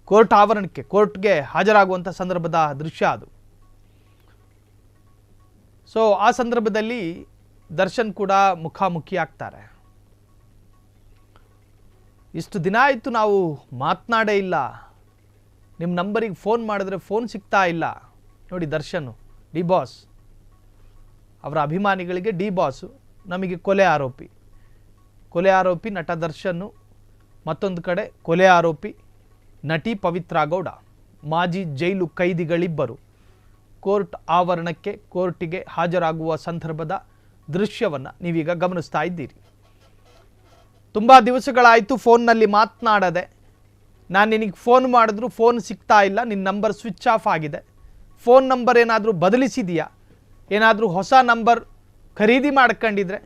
Court ಆವರಣಕ್ಕೆ, ಕೋರ್ಟ್ಗೆ ಹಾಜರಾಗುವಂಥ ಸಂದರ್ಭದ ದೃಶ್ಯ ಅದು. ಸೊ ಆ ಸಂದರ್ಭದಲ್ಲಿ ದರ್ಶನ್ ಕೂಡ ಮುಖಾಮುಖಿ ಆಗ್ತಾರೆ. ಇಷ್ಟು ದಿನ ಆಯಿತು ನಾವು ಮಾತನಾಡೇ ಇಲ್ಲ, ನಿಮ್ಮ ನಂಬರಿಗೆ ಫೋನ್ ಮಾಡಿದ್ರೆ ಫೋನ್ ಸಿಗ್ತಾ ಇಲ್ಲ. ನೋಡಿ ದರ್ಶನ್ ಡಿ ಬಾಸ್, ಅವರ ಅಭಿಮಾನಿಗಳಿಗೆ ಡಿ ಬಾಸು, ನಮಗೆ ಕೊಲೆ ಆರೋಪಿ ನಟ ದರ್ಶನ್, ಮತ್ತೊಂದು ಕಡೆ ಕೊಲೆ ಆರೋಪಿ ನಟಿ ಪವಿತ್ರ ಗೌಡ, ಮಾಜಿ ಜೈಲು ಕೈದಿಗಳಿಬ್ಬರು ಕೋರ್ಟ್ ಆವರಣಕ್ಕೆ, ಕೋರ್ಟಿಗೆ ಹಾಜರಾಗುವ ಸಂದರ್ಭದ ದೃಶ್ಯವನ್ನು ನೀವೀಗ ಗಮನಿಸ್ತಾ ಇದ್ದೀರಿ. ತುಂಬ ದಿವಸಗಳಾಯಿತು ಫೋನ್ನಲ್ಲಿ ಮಾತನಾಡದೆ, ನಾನು ನಿನಗೆ ಫೋನ್ ಮಾಡಿದ್ರು ಫೋನ್ ಸಿಗ್ತಾ ಇಲ್ಲ, ನಿನ್ನ ನಂಬರ್ ಸ್ವಿಚ್ ಆಫ್ ಆಗಿದೆ, ಫೋನ್ ನಂಬರ್ ಏನಾದರೂ ಬದಲಿಸಿದೆಯಾ, ಏನಾದರೂ ಹೊಸ ನಂಬರ್ ಖರೀದಿ ಮಾಡ್ಕೊಂಡಿದ್ರೆ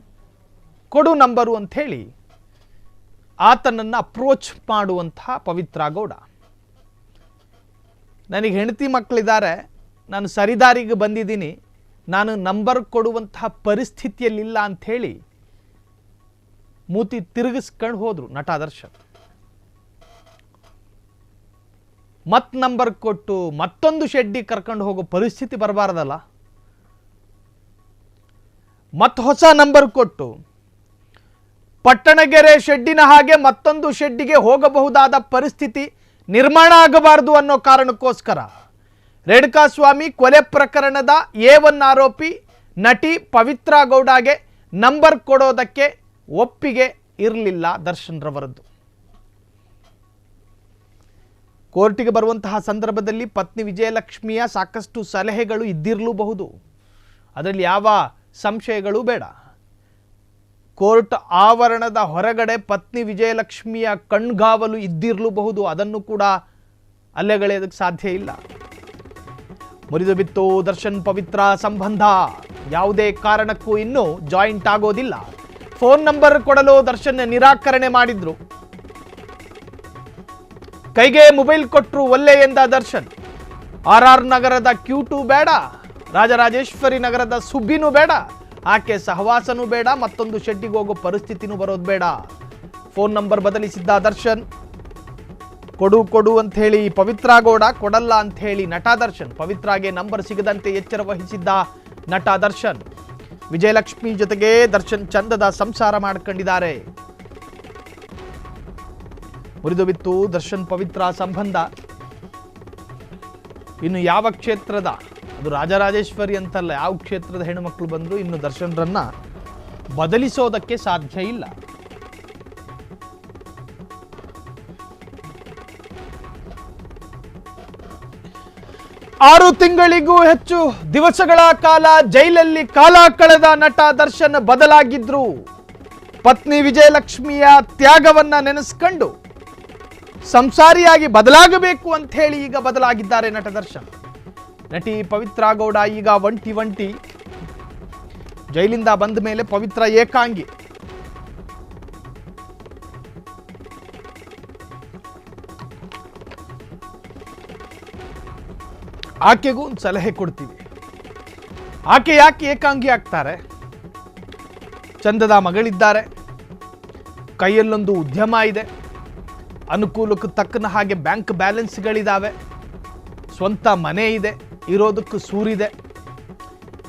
ಕೊಡು ನಂಬರು ಅಂಥೇಳಿ ಆತನನ್ನು ಅಪ್ರೋಚ್ ಮಾಡುವಂತಹ ಪವಿತ್ರ ಗೌಡ. ನನಗೆ ಹೆಂಡತಿ ಮಕ್ಕಳಿದ್ದಾರೆ, ನಾನು ಸರಿದಾರಿಗೆ ಬಂದಿದ್ದೀನಿ, ನಾನು ನಂಬರ್ ಕೊಡುವಂತಹ ಪರಿಸ್ಥಿತಿಯಲ್ಲಿಲ್ಲ ಅಂಥೇಳಿ ಮೂತಿ ತಿರುಗಿಸ್ಕೊಂಡು ಹೋದರು ನಟ ದರ್ಶನ್. ನಂಬರ್ ಕೊಟ್ಟು ಮತ್ತೊಂದು ಶೆಡ್ಡಿಗೆ ಕರ್ಕೊಂಡು ಹೋಗೋ ಪರಿಸ್ಥಿತಿ ಬರಬಾರ್ದಲ್ಲ. ಹೊಸ ನಂಬರ್ ಕೊಟ್ಟು ಪಟ್ಟಣಗೆರೆ ಶೆಡ್ಡಿನ ಹಾಗೆ ಮತ್ತೊಂದು ಶೆಡ್ಡಿಗೆ ಹೋಗಬಹುದಾದ ಪರಿಸ್ಥಿತಿ ನಿರ್ಮಾಣ ಆಗಬಾರದು ಅನ್ನೋ ಕಾರಣಕ್ಕೋಸ್ಕರ ರೇಣುಕಾಸ್ವಾಮಿ ಕೊಲೆ ಪ್ರಕರಣದ A1 ಆರೋಪಿ ನಟಿ ಪವಿತ್ರ ಗೌಡಗೆ ನಂಬರ್ ಕೊಡೋದಕ್ಕೆ ಒಪ್ಪಿಗೆ ಇರಲಿಲ್ಲ ದರ್ಶನ್ ರವರದ್ದು. ಕೋರ್ಟಿಗೆ ಬರುವಂತಹ ಸಂದರ್ಭದಲ್ಲಿ ಪತ್ನಿ ವಿಜಯಲಕ್ಷ್ಮಿಯ ಸಾಕಷ್ಟು ಸಲಹೆಗಳು ಇದ್ದಿರಲೂಬಹುದು, ಅದರಲ್ಲಿ ಯಾವ ಸಂಶಯಗಳು ಬೇಡ. ಕೋರ್ಟ್ ಆವರಣದ ಹೊರಗಡೆ ಪತ್ನಿ ವಿಜಯಲಕ್ಷ್ಮಿಯ ಕಣ್ಗಾವಲು ಇದ್ದಿರಲೂಬಹುದು, ಅದನ್ನು ಕೂಡ ಅಲ್ಲೆಗಳೆಯೋದಕ್ಕೆ ಸಾಧ್ಯ ಇಲ್ಲ. ಮುರಿದು ಬಿತ್ತು ದರ್ಶನ್ ಪವಿತ್ರ ಸಂಬಂಧ, ಯಾವುದೇ ಕಾರಣಕ್ಕೂ ಇನ್ನೂ ಜಾಯಿಂಟ್ ಆಗೋದಿಲ್ಲ. ಫೋನ್ ನಂಬರ್ ಕೊಡಲು ದರ್ಶನ್ ನಿರಾಕರಣೆ ಮಾಡಿದ್ರು. ಕೈಗೆ ಮೊಬೈಲ್ ಕೊಟ್ಟರು ಒಲ್ಲೆ ಎಂದ ದರ್ಶನ್. RR ನಗರದ Q2 ಬೇಡ, ರಾಜರಾಜೇಶ್ವರಿ ನಗರದ ಸುಬ್ಬಿನೂ ಬೇಡ, ಆಕೆ ಸಹವಾಸನೂ ಬೇಡ, ಮತ್ತೊಂದು ಶೆಡ್ಡಿಗೆ ಹೋಗೋ ಪರಿಸ್ಥಿತಿನೂ ಬರೋದು ಬೇಡ. ಫೋನ್ ನಂಬರ್ ಬದಲಿಸಿದ್ದ ದರ್ಶನ್. ಕೊಡು ಅಂತ ಹೇಳಿ ಪವಿತ್ರ ಗೌಡ, ಕೊಡಲ್ಲ ಅಂತ ಹೇಳಿ ನಟ ದರ್ಶನ್. ಪವಿತ್ರಾಗೆ ನಂಬರ್ ಸಿಗದಂತೆ ಎಚ್ಚರ ವಹಿಸಿದ್ದ ನಟ ದರ್ಶನ್. ವಿಜಯಲಕ್ಷ್ಮಿ ಜೊತೆಗೆ ದರ್ಶನ್ ಚಂದದ ಸಂಸಾರ ಮಾಡ್ಕೊಂಡಿದ್ದಾರೆ. ಮುರಿದು ಬಿತ್ತು ದರ್ಶನ್ ಪವಿತ್ರ ಸಂಬಂಧ. ಇನ್ನು ಯಾವ ಕ್ಷೇತ್ರದ, ಅದು ರಾಜರಾಜೇಶ್ವರಿ ಅಂತಲ್ಲ, ಯಾವ ಕ್ಷೇತ್ರದ ಹೆಣ್ಣುಮಕ್ಕಳು ಬಂದರೂ ಇನ್ನು ದರ್ಶನ್ರನ್ನ ಬದಲಿಸೋದಕ್ಕೆ ಸಾಧ್ಯ ಇಲ್ಲ. ಆರು ತಿಂಗಳಿಗೂ ಹೆಚ್ಚು ದಿವಸಗಳ ಕಾಲ ಜೈಲಲ್ಲಿ ಕಾಲ ಕಳೆದ ನಟ ದರ್ಶನ್ ಬದಲಾಗಿದ್ರು. ಪತ್ನಿ ವಿಜಯಲಕ್ಷ್ಮಿಯ ತ್ಯಾಗವನ್ನ ನೆನೆಸ್ಕೊಂಡು ಸಂಸಾರಿಯಾಗಿ ಬದಲಾಗಬೇಕು ಅಂತ ಹೇಳಿ ಈಗ ಬದಲಾಗಿದ್ದಾರೆ ನಟ ದರ್ಶನ್. ನಟಿ ಪವಿತ್ರ ಗೌಡ ಈಗ ಒಂಟಿ. ಜೈಲಿಂದ ಬಂದ ಮೇಲೆ ಪವಿತ್ರ ಏಕಾಂಗಿ. ಆಕೆಗೂ ಒಂದು ಸಲಹೆ ಕೊಡ್ತೀವಿ. ಆಕೆ ಯಾಕೆ ಏಕಾಂಗಿ ಆಗ್ತಾರೆ? ಚಂದದ ಮಗಳಿದ್ದಾರೆ, ಕೈಯಲ್ಲೊಂದು ಉದ್ಯಮ ಇದೆ, ಅನುಕೂಲಕ್ಕೆ ತಕ್ಕನ ಹಾಗೆ ಬ್ಯಾಂಕ್ ಬ್ಯಾಲೆನ್ಸ್ಗಳಿದ್ದಾವೆ, ಸ್ವಂತ ಮನೆ ಇದೆ, ಇರೋದಕ್ಕೂ ಸೂರಿದೆ,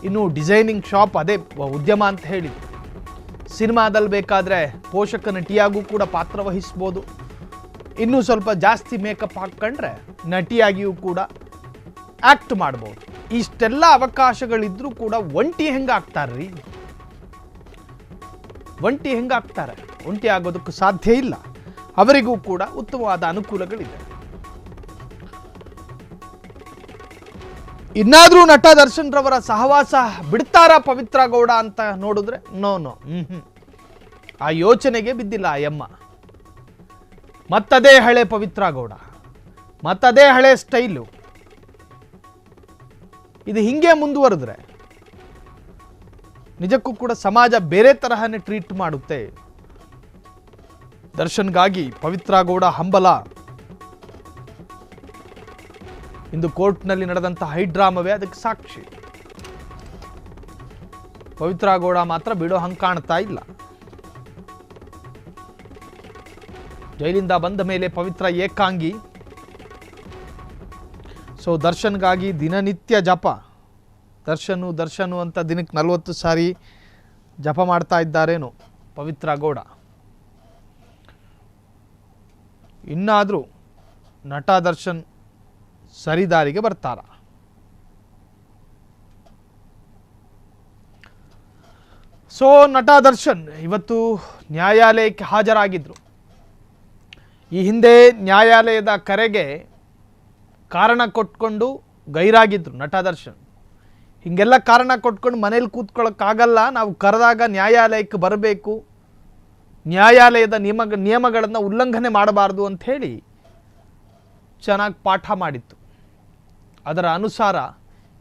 ಇನ್ನು ಡಿಸೈನಿಂಗ್ ಶಾಪ್ ಅದೇ ಉದ್ಯಮ ಅಂತ ಹೇಳಿ. ಸಿನಿಮಾದಲ್ಲಿ ಬೇಕಾದರೆ ಪೋಷಕ ನಟಿಯಾಗೂ ಕೂಡ ಪಾತ್ರ ವಹಿಸ್ಬೋದು. ಇನ್ನೂ ಸ್ವಲ್ಪ ಜಾಸ್ತಿ ಮೇಕಪ್ ಹಾಕ್ಕೊಂಡ್ರೆ ನಟಿಯಾಗಿಯೂ ಕೂಡ ಆಕ್ಟ್ ಮಾಡ್ಬೋದು. ಇಷ್ಟೆಲ್ಲ ಅವಕಾಶಗಳಿದ್ರೂ ಕೂಡ ಒಂಟಿ ಹೆಂಗಾಗ್ತಾರ್ರಿ? ಒಂಟಿ ಹೆಂಗಾಗ್ತಾರೆ? ಒಂಟಿ ಆಗೋದಕ್ಕೂ ಸಾಧ್ಯ ಇಲ್ಲ. ಅವರಿಗೂ ಕೂಡ ಉತ್ತಮವಾದ ಅನುಕೂಲಗಳಿದೆ. ಇನ್ನಾದ್ರೂ ನಟ ದರ್ಶನ್ ರವರ ಸಹವಾಸ ಬಿಡ್ತಾರ ಪವಿತ್ರ ಗೌಡ ಅಂತ ನೋಡಿದ್ರೆ ನೋ. ಆ ಯೋಚನೆಗೆ ಬಿದ್ದಿಲ್ಲ ಆ ಯಮ್ಮ. ಮತ್ತದೇ ಹಳೆ ಪವಿತ್ರ ಗೌಡ, ಮತ್ತದೇ ಹಳೆ ಸ್ಟೈಲು. ಇದು ಹಿಂಗೆ ಮುಂದುವರೆದ್ರೆ ನಿಜಕ್ಕೂ ಕೂಡ ಸಮಾಜ ಬೇರೆ ತರಹನೇ ಟ್ರೀಟ್ ಮಾಡುತ್ತೆ. ದರ್ಶನ್ಗಾಗಿ ಪವಿತ್ರ ಗೌಡ ಹಂಬಲ. ಇಂದು ಕೋರ್ಟ್ನಲ್ಲಿ ನಡೆದಂಥ ಹೈಡ್ರಾಮವೇ ಅದಕ್ಕೆ ಸಾಕ್ಷಿ. ಪವಿತ್ರ ಗೌಡ ಮಾತ್ರ ಬಿಡೋ ಹಂಗೆ ಕಾಣ್ತಾ ಇಲ್ಲ. ಜೈಲಿಂದ ಬಂದ ಮೇಲೆ ಪವಿತ್ರ ಏಕಾಂಗಿ. ಸೊ ದರ್ಶನ್ಗಾಗಿ ದಿನನಿತ್ಯ ಜಪ, ದರ್ಶನು ಅಂತ ದಿನಕ್ಕೆ 40 ಸಾರಿ ಜಪ ಮಾಡ್ತಾ ಇದ್ದಾರೇನು ಪವಿತ್ರ ಗೌಡ. ಇನ್ನಾದರೂ ನಟ ದರ್ಶನ್ ಸರಿದಾರಿಗೆ ಬರ್ತಾರ? ಸೊ ನಟ ದರ್ಶನ್ ಇವತ್ತು ನ್ಯಾಯಾಲಯಕ್ಕೆ ಹಾಜರಾಗಿದ್ದರು. ಈ ಹಿಂದೆ ನ್ಯಾಯಾಲಯದ ಕರೆಗೆ ಕಾರಣ ಕೊಟ್ಕೊಂಡು ಗೈರಾಗಿದ್ದರು ನಟ ದರ್ಶನ್. ಹೀಗೆಲ್ಲ ಕಾರಣ ಕೊಟ್ಕೊಂಡು ಮನೇಲಿ ಕೂತ್ಕೊಳ್ಳೋಕ್ಕಾಗಲ್ಲ, ನಾವು ಕರೆದಾಗ ನ್ಯಾಯಾಲಯಕ್ಕೆ ಬರಬೇಕು, ನ್ಯಾಯಾಲಯದ ನಿಯಮಗಳನ್ನು ಉಲ್ಲಂಘನೆ ಮಾಡಬಾರ್ದು ಅಂಥೇಳಿ ಚೆನ್ನಾಗಿ ಪಾಠ ಮಾಡಿತ್ತು. ಅದರ ಅನುಸಾರ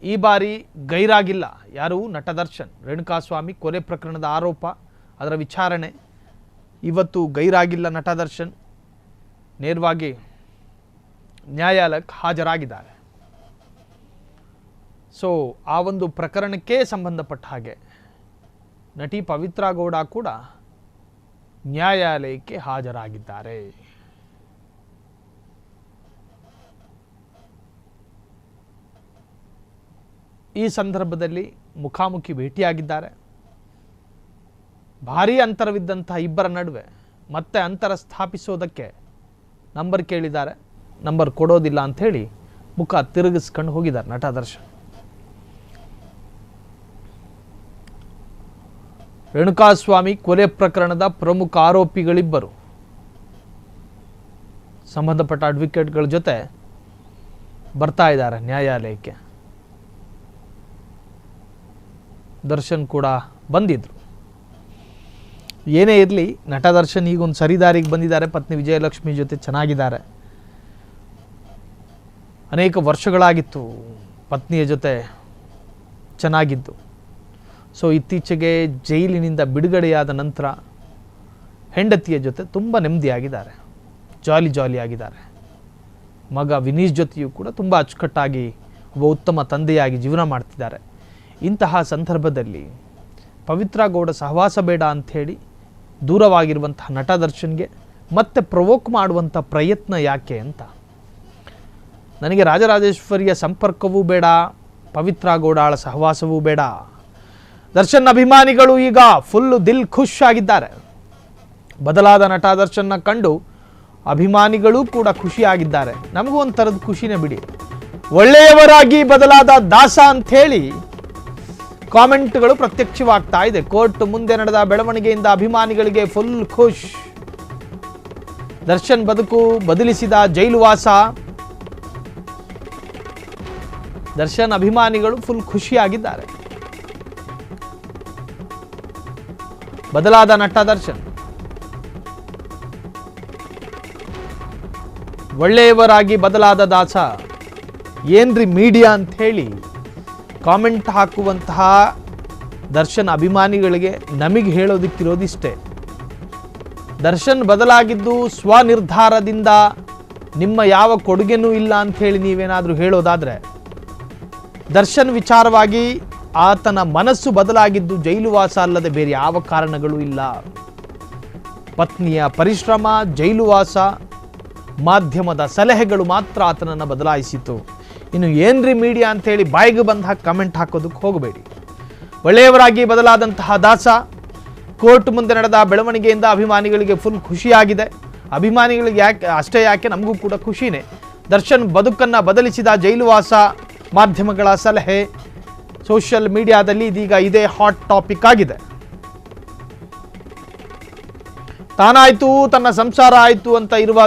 ಈ ಬಾರಿ ಗೈರಾಗಿಲ್ಲ ಯಾರು? ನಟ ದರ್ಶನ್. ರೇಣುಕಾಸ್ವಾಮಿ ಕೊಲೆ ಪ್ರಕರಣದ ಆರೋಪ, ಅದರ ವಿಚಾರಣೆ, ಇವತ್ತು ಗೈರಾಗಿಲ್ಲ ನಟ ದರ್ಶನ್. ನೇರವಾಗಿ ನ್ಯಾಯಾಲಯಕ್ಕೆ ಹಾಜರಾಗಿದ್ದಾರೆ. ಸೊ ಆ ಒಂದು ಪ್ರಕರಣಕ್ಕೆ ಸಂಬಂಧಪಟ್ಟ ಹಾಗೆ ನಟಿ ಪವಿತ್ರ ಗೌಡ ಕೂಡ ನ್ಯಾಯಾಲಯಕ್ಕೆ ಹಾಜರಾಗಿದ್ದಾರೆ. ಈ ಸಂದರ್ಭದಲ್ಲಿ ಮುಖಾಮುಖಿ ಭೇಟಿಯಾಗಿದ್ದಾರೆ. ಭಾರೀ ಅಂತರವಿದ್ದಂಥ ಇಬ್ಬರ ನಡುವೆ ಮತ್ತೆ ಅಂತರ ಸ್ಥಾಪಿಸೋದಕ್ಕೆ ನಂಬರ್ ಕೇಳಿದ್ದಾರೆ. ನಂಬರ್ ಕೊಡೋದಿಲ್ಲ ಅಂಥೇಳಿ ಮುಖ ತಿರುಗಿಸ್ಕೊಂಡು ಹೋಗಿದ್ದಾರೆ ನಟ ದರ್ಶನ್. ರೇಣುಕಾಸ್ವಾಮಿ ಕೊಲೆ ಪ್ರಕರಣದ ಪ್ರಮುಖ ಆರೋಪಿಗಳಿಬ್ಬರು ಸಂಬಂಧಪಟ್ಟ ಅಡ್ವೊಕೇಟ್ಗಳ ಜೊತೆ ಬರ್ತಾ ಇದ್ದಾರೆ ನ್ಯಾಯಾಲಯಕ್ಕೆ. ದರ್ಶನ್ ಕೂಡ ಬಂದಿದ್ರು. ಏನೇ ಇರಲಿ, ನಟ ದರ್ಶನ್ ಈಗೊಂದು ಸರಿದಾರಿಗೆ ಬಂದಿದ್ದಾರೆ. ಪತ್ನಿ ವಿಜಯಲಕ್ಷ್ಮಿ ಜೊತೆ ಚೆನ್ನಾಗಿದ್ದಾರೆ. ಅನೇಕ ವರ್ಷಗಳಾಗಿತ್ತು ಪತ್ನಿಯ ಜೊತೆ ಚೆನ್ನಾಗಿದ್ದು. ಸೊ ಇತ್ತೀಚೆಗೆ ಜೈಲಿನಿಂದ ಬಿಡುಗಡೆಯಾದ ನಂತರ ಹೆಂಡತಿಯ ಜೊತೆ ತುಂಬ ನೆಮ್ಮದಿಯಾಗಿದ್ದಾರೆ, ಜಾಲಿಯಾಗಿದ್ದಾರೆ. ಮಗ ವಿನೀಶ್ ಜೊತೆಯೂ ಕೂಡ ತುಂಬ ಅಚ್ಚುಕಟ್ಟಾಗಿ ಒಬ್ಬ ಉತ್ತಮ ತಂದೆಯಾಗಿ ಜೀವನ ಮಾಡ್ತಿದ್ದಾರೆ. ಇಂತಹ ಸಂದರ್ಭದಲ್ಲಿ ಪವಿತ್ರ ಗೌಡ ಸಹವಾಸ ಬೇಡ ಅಂಥೇಳಿ ದೂರವಾಗಿರುವಂತಹ ನಟ ದರ್ಶನ್ಗೆ ಮತ್ತೆ ಪ್ರವೋಕ್ ಮಾಡುವಂಥ ಪ್ರಯತ್ನ ಯಾಕೆ ಅಂತ. ನನಗೆ ರಾಜರಾಜೇಶ್ವರಿಯ ಸಂಪರ್ಕವೂ ಬೇಡ, ಪವಿತ್ರ ಗೌಡಳ ಸಹವಾಸವೂ ಬೇಡ. ದರ್ಶನ್ ಅಭಿಮಾನಿಗಳು ಈಗ ಫುಲ್ಲು ದಿಲ್ ಖುಷ್ ಆಗಿದ್ದಾರೆ. ಬದಲಾದ ನಟ ದರ್ಶನ್ನ ಕಂಡು ಅಭಿಮಾನಿಗಳು ಕೂಡ ಖುಷಿಯಾಗಿದ್ದಾರೆ. ನಮಗೂ ಒಂಥರದ ಖುಷಿನೇ ಬಿಡಿ. ಒಳ್ಳೆಯವರಾಗಿ ಬದಲಾದ ದಾಸ ಅಂಥೇಳಿ ಕಾಮೆಂಟ್ಗಳು ಪ್ರತ್ಯಕ್ಷವಾಗ್ತಾ ಇದೆ. ಕೋರ್ಟ್ ಮುಂದೆ ನಡೆದ ಬೆಳವಣಿಗೆಯಿಂದ ಅಭಿಮಾನಿಗಳಿಗೆ ಫುಲ್ ಖುಷ್. ದರ್ಶನ್ ಬದುಕು ಬದಲಿಸಿದ ಜೈಲುವಾಸ. ದರ್ಶನ್ ಅಭಿಮಾನಿಗಳು ಫುಲ್ ಖುಷಿಯಾಗಿದ್ದಾರೆ. ಬದಲಾದ ನಟ ದರ್ಶನ್, ಒಳ್ಳೆಯವರಾಗಿ ಬದಲಾದ ದಾಸ, ಏನ್ರಿ ಮೀಡಿಯಾ ಅಂತ ಹೇಳಿ ಕಾಮೆಂಟ್ ಹಾಕುವಂತಹ ದರ್ಶನ್ ಅಭಿಮಾನಿಗಳಿಗೆ ನಮಗೆ ಹೇಳೋದಕ್ಕಿರೋದಿಷ್ಟೇ. ದರ್ಶನ್ ಬದಲಾಗಿದ್ದು ಸ್ವನಿರ್ಧಾರದಿಂದ, ನಿಮ್ಮ ಯಾವ ಕೊಡುಗೆನೂ ಇಲ್ಲ ಅಂಥೇಳಿ ನೀವೇನಾದರೂ ಹೇಳೋದಾದರೆ, ದರ್ಶನ್ ವಿಚಾರವಾಗಿ ಆತನ ಮನಸ್ಸು ಬದಲಾಗಿದ್ದು ಜೈಲುವಾಸ ಅಲ್ಲದೆ ಬೇರೆ ಯಾವ ಕಾರಣಗಳೂ ಇಲ್ಲ. ಪತ್ನಿಯ ಪರಿಶ್ರಮ, ಜೈಲುವಾಸ, ಮಾಧ್ಯಮದ ಸಲಹೆಗಳು ಮಾತ್ರ ಆತನನ್ನು ಬದಲಾಯಿಸಿತು. ಇನ್ನು ಏನ್ರಿ ಮೀಡಿಯಾ ಅಂಥೇಳಿ ಬಾಯಿಗೆ ಬಂದ ಕಮೆಂಟ್ ಹಾಕೋದಕ್ಕೆ ಹೋಗಬೇಡಿ. ಒಳ್ಳೆಯವರಾಗಿ ಬದಲಾದಂತಹ ದಾಸ. ಕೋರ್ಟ್ ಮುಂದೆ ನಡೆದ ಬೆಳವಣಿಗೆಯಿಂದ ಅಭಿಮಾನಿಗಳಿಗೆ ಫುಲ್ ಖುಷಿಯಾಗಿದೆ. ಅಭಿಮಾನಿಗಳಿಗೆ ಯಾಕೆ ನಮಗೂ ಕೂಡ ಖುಷಿನೇ. ದರ್ಶನ್ ಬದುಕನ್ನು ಬದಲಿಸಿದ ಜೈಲುವಾಸ, ಮಾಧ್ಯಮಗಳ ಸಲಹೆ, ಸೋಷಿಯಲ್ ಮೀಡಿಯಾದಲ್ಲಿ ಇದೀಗ ಇದೇ ಹಾಟ್ ಟಾಪಿಕ್ ಆಗಿದೆ. ತಾನಾಯ್ತು, ತನ್ನ ಸಂಸಾರ ಆಯ್ತು ಅಂತ ಇರುವ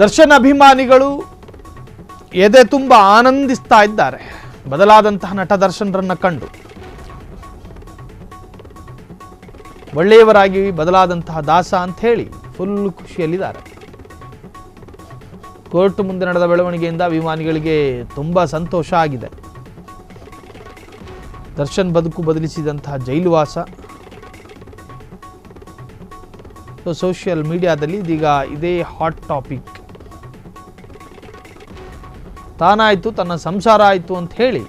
ದರ್ಶನ್ ಅಭಿಮಾನಿಗಳು ಎದೆ ತುಂಬ ಆನಂದಿಸ್ತಾ ಇದ್ದಾರೆ ಬದಲಾದಂತಹ ನಟ ದರ್ಶನ್ರನ್ನ ಕಂಡು. ಒಳ್ಳೆಯವರಾಗಿ ಬದಲಾದಂತಹ ದಾಸ ಅಂತ ಹೇಳಿ ಫುಲ್ ಖುಷಿಯಲ್ಲಿದ್ದಾರೆ. ಕೋರ್ಟ್ ಮುಂದೆ ನಡೆದ ಬೆಳವಣಿಗೆಯಿಂದ ಅಭಿಮಾನಿಗಳಿಗೆ ತುಂಬ ಸಂತೋಷ ಆಗಿದೆ. ದರ್ಶನ್ ಬದುಕು ಬದಲಿಸಿದಂತಹ ಜೈಲುವಾಸ ಸೋಷಿಯಲ್ ಮೀಡಿಯಾದಲ್ಲಿ ಇದೀಗ ಇದೇ ಹಾಟ್ ಟಾಪಿಕ್. ತಾನಾಯಿತು, ತನ್ನ ಸಂಸಾರ ಆಯಿತು ಅಂತ ಹೇಳಿ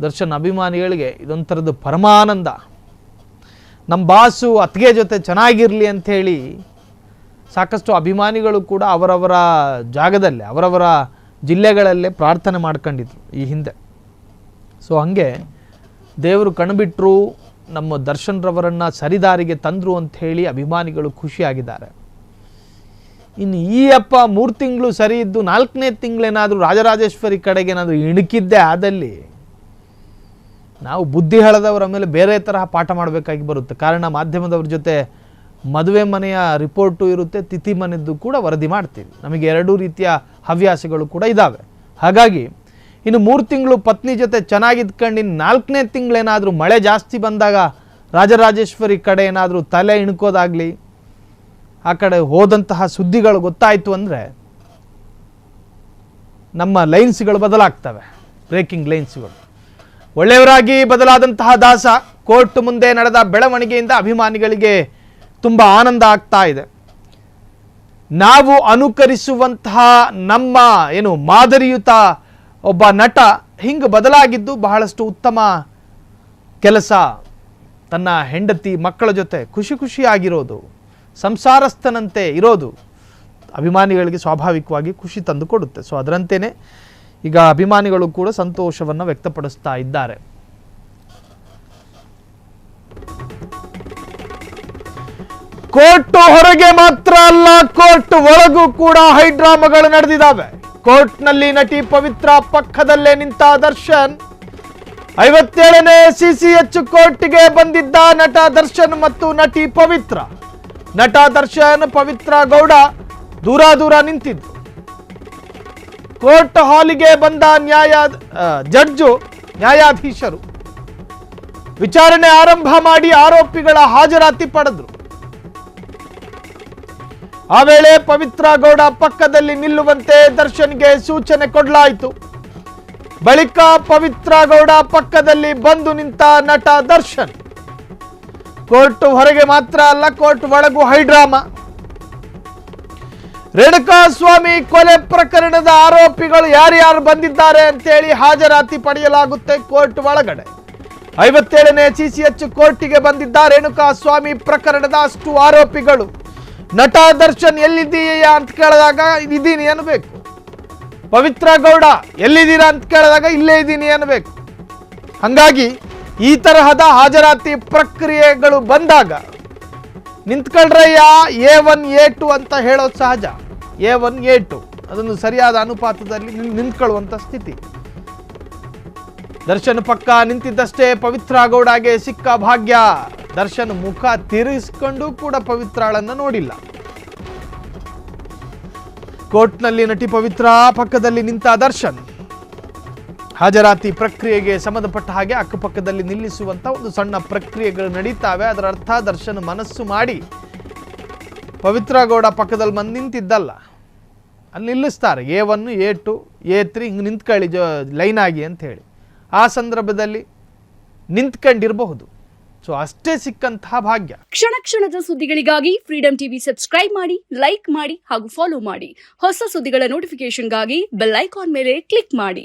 ದರ್ಶನ್ ಅಭಿಮಾನಿಗಳಿಗೆ ಇದೊಂಥರದ್ದು ಪರಮಾನಂದ. ನಮ್ಮ ಬಾಸು ಅತ್ತಿಗೆ ಜೊತೆ ಚೆನ್ನಾಗಿರಲಿ ಅಂಥೇಳಿ ಸಾಕಷ್ಟು ಅಭಿಮಾನಿಗಳು ಕೂಡ ಅವರವರ ಜಾಗದಲ್ಲೇ ಅವರವರ ಜಿಲ್ಲೆಗಳಲ್ಲೇ ಪ್ರಾರ್ಥನೆ ಮಾಡ್ಕೊಂಡಿದ್ರು ಈ ಹಿಂದೆ. ಸೊ ಹಾಗೆ ದೇವರು ಕಣ್ಬಿಟ್ರು, ನಮ್ಮ ದರ್ಶನ್ ರವರನ್ನು ಸರಿದಾರಿಗೆ ತಂದರು ಅಂತ ಹೇಳಿ ಅಭಿಮಾನಿಗಳು ಖುಷಿಯಾಗಿದ್ದಾರೆ. ಇನ್ನು ಈ ಅಪ್ಪ 3 ತಿಂಗಳು ಸರಿ ಇದ್ದು 4ನೇ ತಿಂಗಳೇನಾದರೂ ರಾಜರಾಜೇಶ್ವರಿ ಕಡೆಗೆ ಏನಾದರೂ ಇಣುಕಿದ್ದೆ ಆದಲ್ಲಿ ನಾವು ಬುದ್ಧಿ ಹೇಳದವರ ಮೇಲೆ ಬೇರೆ ತರಹ ಪಾಠ ಮಾಡಬೇಕಾಗಿ ಬರುತ್ತೆ. ಕಾರಣ ಮಾಧ್ಯಮದವ್ರ ಜೊತೆ ಮದುವೆ ಮನೆಯ ರಿಪೋರ್ಟು ಇರುತ್ತೆ, ತಿಥಿ ಮನೆಯದ್ದು ಕೂಡ ವರದಿ ಮಾಡ್ತೀವಿ. ನಮಗೆ 2 ರೀತಿಯ ಹವ್ಯಾಸಗಳು ಕೂಡ ಇದ್ದಾವೆ. ಹಾಗಾಗಿ ಇನ್ನು 3 ತಿಂಗಳು ಪತ್ನಿ ಜೊತೆ ಚೆನ್ನಾಗಿದ್ಕೊಂಡು ಇನ್ನು 4ನೇ ತಿಂಗಳೇನಾದರೂ ಮಳೆ ಜಾಸ್ತಿ ಬಂದಾಗ ರಾಜರಾಜೇಶ್ವರಿ ಕಡೆ ಏನಾದರೂ ತಲೆ ಇಣ್ಕೋದಾಗಲಿ ಆ ಕಡೆ ಹೋದಂತಹ ಸುದ್ದಿಗಳು ಗೊತ್ತಾಯಿತು ಅಂದರೆ ನಮ್ಮ ಲೈನ್ಸ್ಗಳು ಬದಲಾಗ್ತವೆ, ಬ್ರೇಕಿಂಗ್ ಲೈನ್ಸ್ಗಳು. ಒಳ್ಳೆಯವರಾಗಿ ಬದಲಾದಂತಹ ದಾಸ ಕೋರ್ಟ್ ಮುಂದೆ ನಡೆದ ಬೆಳವಣಿಗೆಯಿಂದ ಅಭಿಮಾನಿಗಳಿಗೆ ತುಂಬ ಆನಂದ ಆಗ್ತಾ ಇದೆ. ನಾವು ಅನುಕರಿಸುವಂತಹ ನಮ್ಮ ಮಾದರಿಯುತ ಒಬ್ಬ ನಟ ಹಿಂಗೆ ಬದಲಾಗಿದ್ದು ಬಹಳಷ್ಟು ಉತ್ತಮ ಕೆಲಸ. ತನ್ನ ಹೆಂಡತಿ ಮಕ್ಕಳ ಜೊತೆ ಖುಷಿಯಾಗಿರೋದು, ಸಂಸಾರಸ್ಥನಂತೆ ಇರೋದು ಅಭಿಮಾನಿಗಳಿಗೆ ಸ್ವಾಭಾವಿಕವಾಗಿ ಖುಷಿ ತಂದು ಕೊಡುತ್ತೆ. ಸೊ ಅದರಂತೆಯೇ ಈಗ ಅಭಿಮಾನಿಗಳು ಕೂಡ ಸಂತೋಷವನ್ನು ವ್ಯಕ್ತಪಡಿಸ್ತಾ ಇದ್ದಾರೆ. ಕೋರ್ಟ್ ಹೊರಗೆ ಮಾತ್ರ ಅಲ್ಲ, ಕೋರ್ಟ್ ಒಳಗೂ ಕೂಡ ಹೈಡ್ರಾಮಾಗಳು ನಡೆದಿದ್ದಾವೆ. ಕೋರ್ಟ್ನಲ್ಲಿ ನಟಿ ಪವಿತ್ರ ಪಕ್ಕದಲ್ಲೇ ನಿಂತ ದರ್ಶನ್, 57ನೇ CCH ಕೋರ್ಟ್ಗೆ ಬಂದಿದ್ದ ನಟ ದರ್ಶನ್ ಮತ್ತು ನಟಿ ಪವಿತ್ರ. ನಟ ದರ್ಶನ್, ಪವಿತ್ರ ಗೌಡ ದೂರ ನಿಂತಿದ್ರು. ಕೋರ್ಟ್ ಹಾಲಿಗೆ ಬಂದ ನ್ಯಾಯಾಧೀಶರು ವಿಚಾರಣೆ ಆರಂಭ ಮಾಡಿ ಆರೋಪಿಗಳ ಹಾಜರಾತಿ ಪಡೆದ್ರು. ಆ ವೇಳೆ ಪವಿತ್ರ ಗೌಡ ಪಕ್ಕದಲ್ಲಿ ನಿಲ್ಲುವಂತೆ ದರ್ಶನ್ಗೆ ಸೂಚನೆ ಕೊಡಲಾಯಿತು. ಬಳಿಕ ಪವಿತ್ರ ಗೌಡ ಪಕ್ಕದಲ್ಲಿ ಬಂದು ನಿಂತ ನಟ ದರ್ಶನ್. ಕೋರ್ಟ್ ಹೊರಗೆ ಮಾತ್ರ ಅಲ್ಲ, ಕೋರ್ಟ್ ಒಳಗೂ ಹೈಡ್ರಾಮಾ. ರೇಣುಕಾಸ್ವಾಮಿ ಕೊಲೆ ಪ್ರಕರಣದ ಆರೋಪಿಗಳು ಯಾರ್ಯಾರು ಬಂದಿದ್ದಾರೆ ಅಂತೇಳಿ ಹಾಜರಾತಿ ಪಡೆಯಲಾಗುತ್ತೆ ಕೋರ್ಟ್ ಒಳಗಡೆ. 57ನೇ CCH ಕೋರ್ಟಿಗೆ ಬಂದಿದ್ದ ರೇಣುಕಾಸ್ವಾಮಿ ಪ್ರಕರಣದ ಅಷ್ಟು ಆರೋಪಿಗಳು. ನಟ ದರ್ಶನ್ ಎಲ್ಲಿದ್ದೀಯಾ ಅಂತ ಕೇಳಿದಾಗ ಇದ್ದೀನಿ ಅನ್ನಬೇಕು. ಪವಿತ್ರ ಗೌಡ ಎಲ್ಲಿದ್ದೀರಾ ಅಂತ ಕೇಳಿದಾಗ ಇಲ್ಲೇ ಇದ್ದೀನಿ ಅನ್ನಬೇಕು. ಹಾಗಾಗಿ ಈ ತರಹದ ಹಾಜರಾತಿ ಪ್ರಕ್ರಿಯೆಗಳು ಬಂದಾಗ ನಿಂತ್ಕೊಳ್ರಯ್ಯ A1 A2 ಅಂತ ಹೇಳೋದು ಸಹಜ. A1 A2 ಅದನ್ನು ಸರಿಯಾದ ಅನುಪಾತದಲ್ಲಿ ನಿಂತ್ಕೊಳ್ಳುವಂಥ ಸ್ಥಿತಿ. ದರ್ಶನ್ ಪಕ್ಕ ನಿಂತಿದ್ದಷ್ಟೇ ಪವಿತ್ರ ಗೌಡಗೆ ಸಿಕ್ಕ ಭಾಗ್ಯ. ದರ್ಶನ್ ಮುಖ ತಿರುಗಿಸ್ಕೊಂಡು ಕೂಡ ಪವಿತ್ರಳನ್ನು ನೋಡಿಲ್ಲ. ಕೋರ್ಟ್ನಲ್ಲಿ ನಟಿ ಪವಿತ್ರ ಪಕ್ಕದಲ್ಲಿ ನಿಂತ ದರ್ಶನ್. ಹಾಜರಾತಿ ಪ್ರಕ್ರಿಯೆಗೆ ಸಂಬಂಧಪಟ್ಟ ಹಾಗೆ ಅಕ್ಕಪಕ್ಕದಲ್ಲಿ ನಿಲ್ಲಿಸುವಂತ ಒಂದು ಸಣ್ಣ ಪ್ರಕ್ರಿಯೆಗಳು ನಡೀತಾವೆ. ಅದರ ಅರ್ಥ ದರ್ಶನ್ ಮನಸ್ಸು ಮಾಡಿ ಪವಿತ್ರ ಗೌಡ ಪಕ್ಕದಲ್ಲಿ ಬಂದು ನಿಂತಿದ್ದಲ್ಲ, ಅಲ್ಲಿ ನಿಲ್ಲಿಸ್ತಾರೆ. A1 A2 A3 ಹಿಂಗೆ ನಿಂತ್ಕೊಳ್ಳಿ ಲೈನ್ ಆಗಿ ಅಂತ ಹೇಳಿ. ಆ ಸಂದರ್ಭದಲ್ಲಿ ನಿಂತ್ಕೊಂಡಿರಬಹುದು. ಸೊ ಅಷ್ಟೇ ಸಿಕ್ಕಂತಹ ಭಾಗ್ಯ. ಕ್ಷಣದ ಸುದ್ದಿಗಳಿಗಾಗಿ ಫ್ರೀಡಂ ಟಿವಿ ಸಬ್ಸ್ಕ್ರೈಬ್ ಮಾಡಿ, ಲೈಕ್ ಮಾಡಿ ಹಾಗೂ ಫಾಲೋ ಮಾಡಿ. ಹೊಸ ಸುದ್ದಿಗಳ ನೋಟಿಫಿಕೇಶನ್ಗಾಗಿ ಬೆಲ್ ಐಕಾನ್ ಮೇಲೆ ಕ್ಲಿಕ್ ಮಾಡಿ.